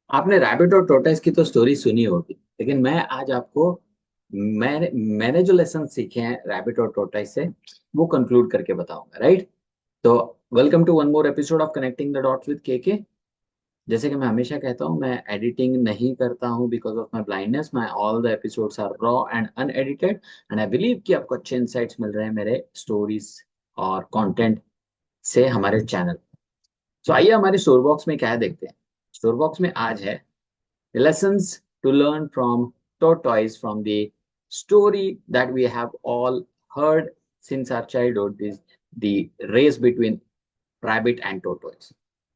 आपने रैबिट और टोर्टोइस की तो स्टोरी सुनी होगी, लेकिन मैं आज आपको मैंने जो लेसन सीखे हैं रैबिट और टोर्टोइस से वो कंक्लूड करके बताऊंगा, राइट? तो welcome to one more episode of connecting the dots with K. जैसे कि मैं हमेशा कहता हूँ, मैं एडिटिंग नहीं करता हूँ because of my blindness. My all the episodes are raw and unedited and I believe कि आपको अच्छे इंसाइट्स मिल रहे हैं मेरे स्टोरीज और कंटेंट से हमारे चैनल। सो आइए हमारे स्टोर बॉक्स में क्या है देखते हैं। स्टोर बॉक्स में आज है lessons to learn from tortoise from the story that we have all heard since our childhood, is the race between rabbit and tortoise,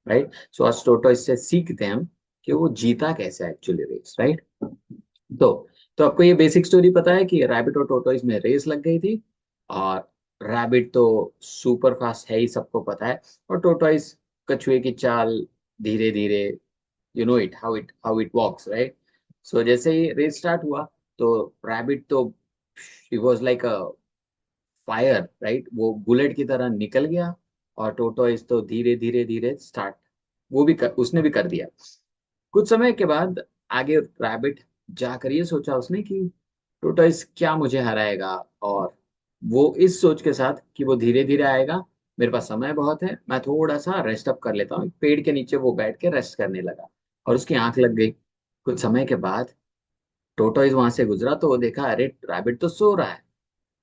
right? So आज tortoise से सीखते हैं हम कि वो जीता कैसे एक्चुअली रेस, राइट? तो तो आपको ये बेसिक स्टोरी पता है कि रैबिट और टोटोइस में रेस लग गई थी। और रैबिट तो सुपर फास्ट है ही, सबको पता है। और टोटोइस कछुए की चाल, धीरे धीरे, you know it how it walks, right? So जैसे ही रेस स्टार्ट हुआ तो रैबिट तो ही was like a fire, right? वो बुलेट की तरह निकल गया। और टोटोइस तो धीरे धीरे धीरे स्टार्ट, उसने भी कर दिया। कुछ समय के बाद आगे रैबिट जाकर ये सोचा उसने कि टोटोइस क्या मुझे हराएगा। और वो इस सोच के साथ कि वो धीरे धीरे आएगा, मेरे पास समय बहुत है, मैं थोड़ा सा रेस्ट अप कर लेता हूँ, एक पेड़ के नीचे वो बैठ के रेस्ट करने लगा। और उसकी आंख लग गई। कुछ समय के बाद टोटोइस वहां से गुजरा तो वो देखा, अरे रैबिट तो सो रहा है।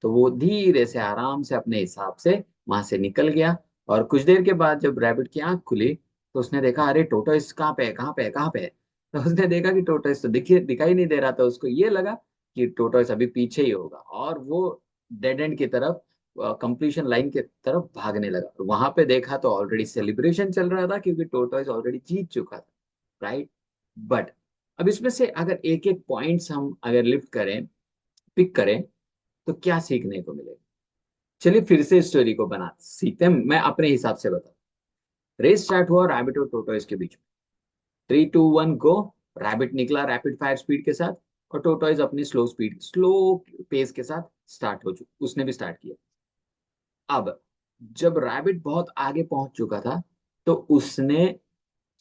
तो वो धीरे से आराम से अपने हिसाब से वहां से निकल गया। और कुछ देर के बाद जब रैबिट की आंख खुली तो उसने देखा, अरे टोटोइस कहाँ पे है, कहाँ पे है, कहाँ पे है? तो उसने देखा कि टोटोइस तो दिखाई नहीं दे रहा था। उसको ये लगा कि टोटोइस अभी पीछे ही होगा, और वो डेड एंड की तरफ, कंप्लीशन लाइन की तरफ भागने लगा। वहां पे देखा तो ऑलरेडी सेलिब्रेशन चल रहा था क्योंकि टोटोइस ऑलरेडी जीत चुका था, राइट? बट अब इसमें से अगर एक एक पॉइंट्स हम अगर लिफ्ट करें, पिक करें, तो क्या सीखने को मिलेगा? चलिए फिर से स्टोरी को बना सीखते हैं, मैं अपने हिसाब से बता। रेस स्टार्ट हुआ रैबिट और टोटोइस के बीच में। 3 2 1 गो। रैबिट निकला रैपिड फायर स्पीड के साथ, और टोटोइस अपनी स्लो पेस के साथ स्टार्ट हो चुका, उसने भी स्टार्ट किया। अब जब रैबिट बहुत आगे पहुंच चुका था तो उसने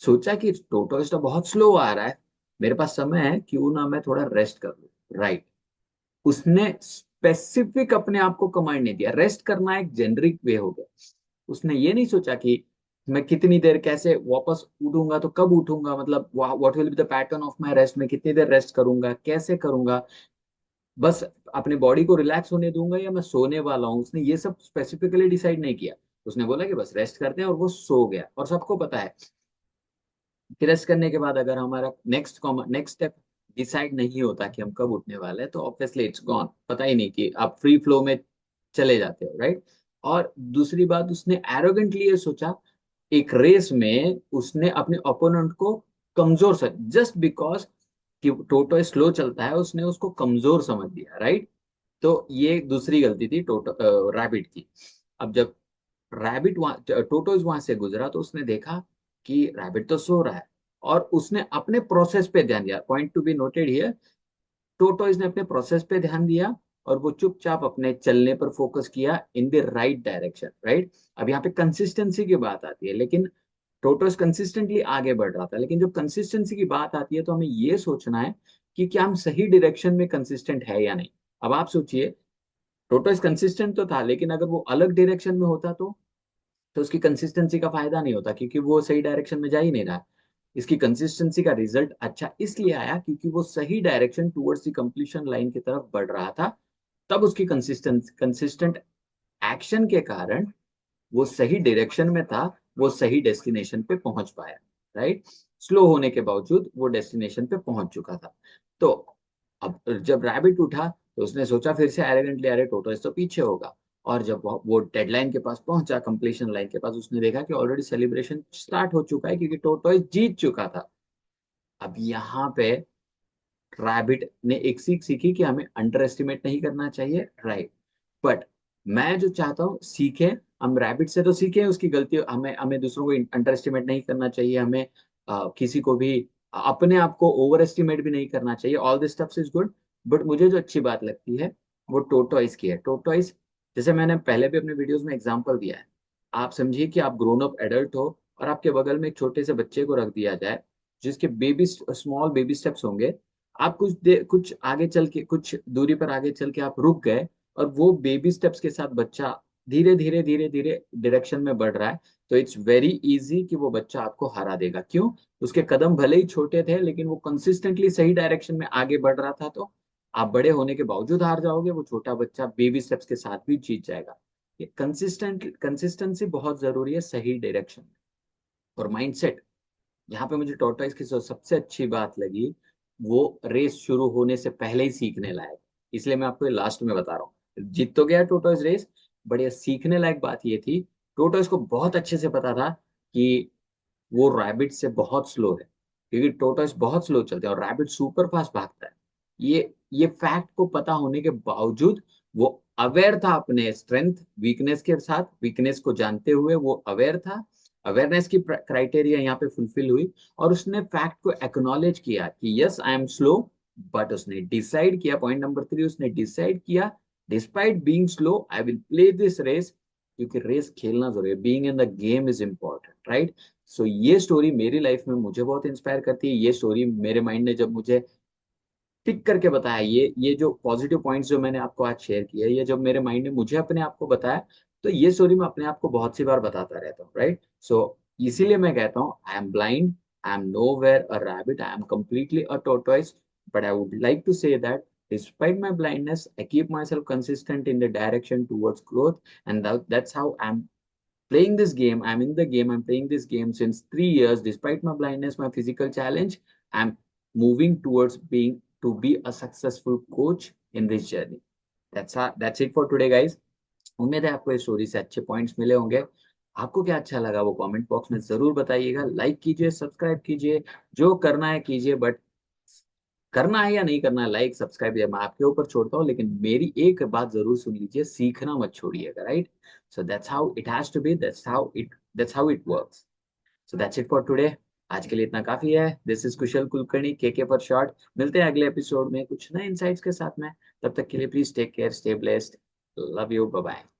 सोचा कि टोटोइस तो बहुत स्लो आ रहा है, मेरे पास समय है, क्यों ना मैं थोड़ा रेस्ट कर लूं, राइट? उसने स्पेसिफिक अपने आप को कमांड नहीं दिया। रेस्ट करना एक जेनरिक वे हो गया। उसने ये नहीं सोचा कि मैं कितनी देर कैसे वापस उठूंगा, तो कब उठूंगा, मतलब what will be the pattern of my rest, मैं कितनी देर रेस्ट करूंगा, कैसे करूंगा, बस अपने बॉडी को रिलैक्स होने दूंगा या मैं सोने वाला हूँ, उसने ये सब स्पेसिफिकली डिसाइड नहीं किया। उसने बोला कि बस रेस्ट करते हैं, और वो सो गया। और सबको पता है कि रेस्ट करने के बाद अगर हमारा नेक्स्ट स्टेप डिसाइड नहीं होता कि हम कब उठने वाले हैं, तो ऑब्वियसली इट्स गॉन, पता ही नहीं कि आप फ्री फ्लो में चले जाते हो, राइट? और दूसरी बात, उसने एरोगेंटली ये सोचा, एक रेस में उसने अपने ओपोनेंट को कमजोर समझ, जस्ट बिकॉज कि टोटो स्लो चलता है उसने उसको कमजोर समझ दिया, राइट? तो ये दूसरी गलती थी टोटो रैबिट की। अब जब रैबिट वहां टोटोज वहां से गुजरा तो उसने देखा कि रैबिट तो सो रहा है, और उसने अपने प्रोसेस पे ध्यान दिया। Point to be noted here, tortoise ने अपने प्रोसेस पे ध्यान दिया, और वो चुपचाप अपने चलने पर फोकस किया in the right direction, right? अब यहाँ पे कंसिस्टेंसी की बात आती है, लेकिन टोटोइज कंसिस्टेंटली आगे बढ़ रहा था। लेकिन जब कंसिस्टेंसी की बात आती है तो हमें ये सोचना है कि क्या हम सही डायरेक्शन में कंसिस्टेंट है या नहीं। अब आप सोचिए, टोटोइज कंसिस्टेंट तो था, लेकिन अगर वो अलग डायरेक्शन में होता तो उसकी कंसिस्टेंसी का फायदा नहीं होता, क्योंकि वो सही डायरेक्शन में जा ही नहीं रहा। इसकी कंसिस्टेंसी का रिजल्ट अच्छा इसलिए आया क्योंकि वो सही direction towards the completion line की तरफ बढ़ रहा था। तब उसकी कंसिस्टेंट एक्शन के कारण वो सही डायरेक्शन में था, वो सही डेस्टिनेशन पे पहुंच पाया, राइट? स्लो होने के बावजूद वो डेस्टिनेशन पे पहुंच चुका था। तो अब जब रैबिट उठा तो उसने सोचा फिर से एरोगेंटली, अरे टोटोइस तो पीछे होगा। और जब वो डेडलाइन के पास पहुंचा, कंप्लीशन लाइन के पास, उसने देखा कि ऑलरेडी सेलिब्रेशन स्टार्ट हो चुका है क्योंकि टोटोइस जीत चुका था। अब यहाँ पे रैबिट ने एक सीख सीखी कि हमें अंडर एस्टिमेट नहीं करना चाहिए, राइट? बट मैं जो चाहता हूँ सीखे, हम रैबिट से तो सीखे उसकी गलती, हमें हमें दूसरों को अंडर एस्टिमेट नहीं करना चाहिए, हमें किसी को भी अपने आप को ओवर एस्टिमेट भी नहीं करना चाहिए। All this stuff is good. But मुझे जो अच्छी बात लगती है वो टोटोइस की है। टोटोइस, जैसे मैंने पहले भी अपने वीडियोस में एग्जांपल दिया है, आप समझिए कि आप ग्रोन अप एडल्ट हो और आपके बगल में एक छोटे से बच्चे को रख दिया जाए, जिसके बेबी स्मॉल बेबी स्टेप्स होंगे, आप कुछ आगे चल के, कुछ दूरी पर आगे चल के आप रुक गए, और वो बेबी स्टेप्स के साथ बच्चा धीरे धीरे धीरे धीरे डायरेक्शन में बढ़ रहा है, तो इट्स वेरी इजी कि वो बच्चा आपको हरा देगा। क्यों? उसके कदम भले ही छोटे थे, लेकिन वो कंसिस्टेंटली सही डायरेक्शन में आगे बढ़ रहा था। तो आप बड़े होने के बावजूद हार जाओगे, वो छोटा बच्चा बेबी स्टेप्स के साथ भी जीत जाएगा। ये कंसिस्टेंसी बहुत जरूरी है सही डायरेक्शन में। और माइंडसेट, यहाँ पे मुझे टॉर्टोइस की जो सबसे अच्छी बात लगी, वो रेस शुरू होने से पहले ही सीखने लायक, इसलिए मैं आपको ये लास्ट में बता रहा हूँ। जीत तो गया टॉर्टोइस रेस, बट ये सीखने लायक बात ये थी, टॉर्टोइस को बहुत अच्छे से पता था कि वो रैबिट से बहुत स्लो है, क्योंकि टोटस बहुत स्लो चलते हैं और रैबिट सुपर फास्ट भागता है। ये फैक्ट को पता होने के बावजूद वो अवेयर था अपने स्ट्रेंथ वीकनेस के साथ, वीकनेस को जानते हुए वो अवेयर था। अवेयरनेस की क्राइटेरिया यहाँ पे फुलफिल हुई, और उसने फैक्ट को एक्नॉलेज किया कि yes I am slow, but उसने डिसाइड किया, पॉइंट नंबर 3, उसने डिसाइड किया despite being slow I will play this race, क्योंकि रेस खेलना जरूरी है, being in the game is important, right? So ये स्टोरी मेरी लाइफ में मुझे बहुत इंस्पायर करती है। ये स्टोरी मेरे माइंड ने जब मुझे टिक करके बताया, ये जो पॉजिटिव पॉइंट्स जो मैंने आपको आज शेयर किया, ये जब मेरे माइंड ने मुझे अपने आप को बताया, तो ये स्टोरी मैं अपने आप को बहुत सी बार बताता रहता हूँ, राइट? सो इसीलिए मैं कहता हूँ I am blind, I am nowhere a rabbit, I am completely a tortoise, but I would like to say that despite my blindness, I keep myself consistent in the direction towards growth, and that's how I'm playing this game. I'm in the game. I'm playing this game since 3 years. Despite my blindness, my physical challenge, I'm moving towards being to be a successful coach in this journey. That's it for today, guys. उम्मीद है आपको इस story से अच्छे points मिले होंगे। आपको क्या अच्छा लगा वो कमेंट बॉक्स में जरूर बताइएगा। लाइक कीजिए, सब्सक्राइब कीजिए, जो करना है कीजिए, बट करना है या नहीं करना है, लाइक सब्सक्राइब या मैं आपके ऊपर छोड़ता हूँ, लेकिन मेरी एक बात जरूर सुन लीजिए, सीखना मत छोड़िएगा, right? So that's how it has to be, that's how it works. So that's it for today. आज के लिए इतना काफी है। दिस इज कुशल कुलकर्णी, के फॉर शॉर्ट। मिलते हैं अगले एपिसोड में कुछ नए इंसाइट्स के साथ में। तब तक के लिए please take care, stay blessed, love you, bye bye.